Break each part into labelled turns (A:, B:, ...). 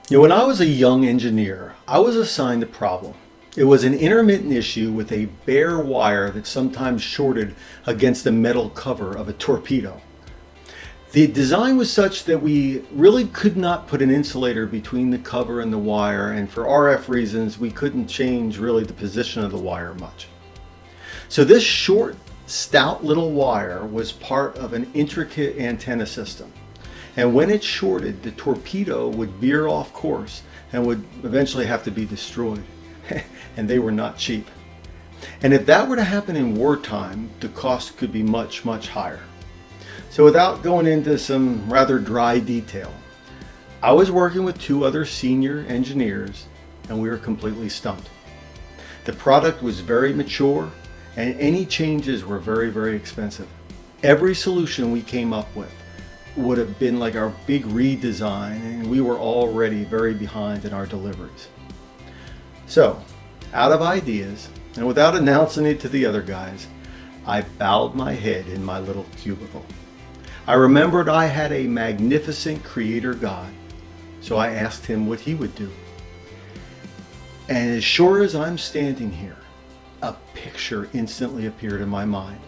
A: When I was a young engineer, I was assigned a problem. It was an intermittent issue with a bare wire that sometimes shorted against the metal cover of a torpedo. The design was such that we really could not put an insulator between the cover and the wire, and for RF reasons, we couldn't change really the position of the wire much. So this short, stout little wire was part of an intricate antenna system. And when it shorted, the torpedo would veer off course and would eventually have to be destroyed. And they were not cheap. And if that were to happen in wartime, the cost could be much, much higher. So without going into some rather dry detail, I was working with two other senior engineers and we were completely stumped. The product was very mature and any changes were very, very expensive. Every solution we came up with would have been like our big redesign, and we were already very behind in our deliveries. So, out of ideas, and without announcing it to the other guys, I bowed my head in my little cubicle. I remembered I had a magnificent creator God, so I asked him what he would do. And as sure as I'm standing here, a picture instantly appeared in my mind,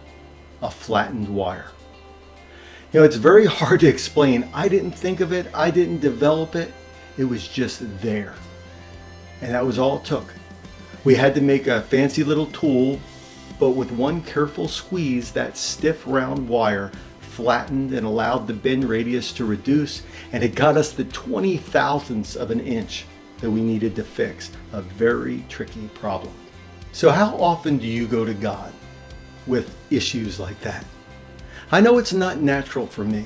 A: a flattened wire. It's very hard to explain. I didn't think of it. I didn't develop it. It was just there. And that was all it took. We had to make a fancy little tool, but with one careful squeeze, that stiff round wire flattened and allowed the bend radius to reduce, and it got us the 20 thousandths of an inch that we needed to fix a very tricky problem. So how often do you go to God with issues like that? I know it's not natural for me.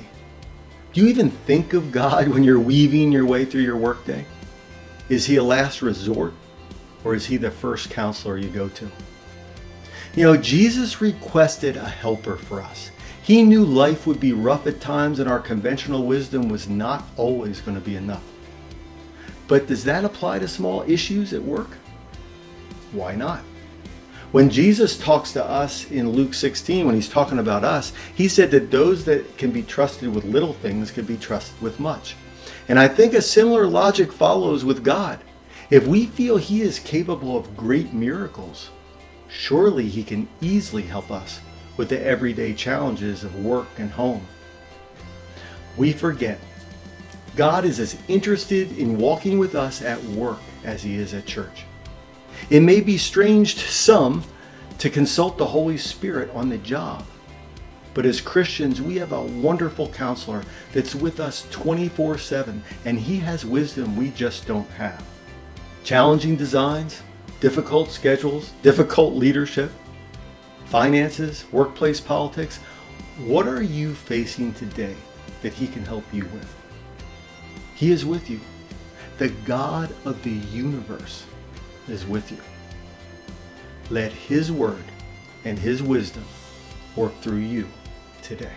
A: Do you even think of God when you're weaving your way through your workday? Is he a last resort, or is he the first counselor you go to? Jesus requested a helper for us. He knew life would be rough at times and our conventional wisdom was not always going to be enough. But does that apply to small issues at work? Why not? When Jesus talks to us in Luke 16, when he's talking about us, he said that those that can be trusted with little things can be trusted with much. And I think a similar logic follows with God. If we feel he is capable of great miracles, surely he can easily help us with the everyday challenges of work and home. We forget God is as interested in walking with us at work as he is at church. It may be strange to some to consult the Holy Spirit on the job, but as Christians, we have a wonderful counselor that's with us 24/7, and he has wisdom we just don't have. Challenging designs, difficult schedules, difficult leadership, finances, workplace politics. What are you facing today that he can help you with? He is with you. The God of the universe is with you. Let his word and his wisdom work through you today.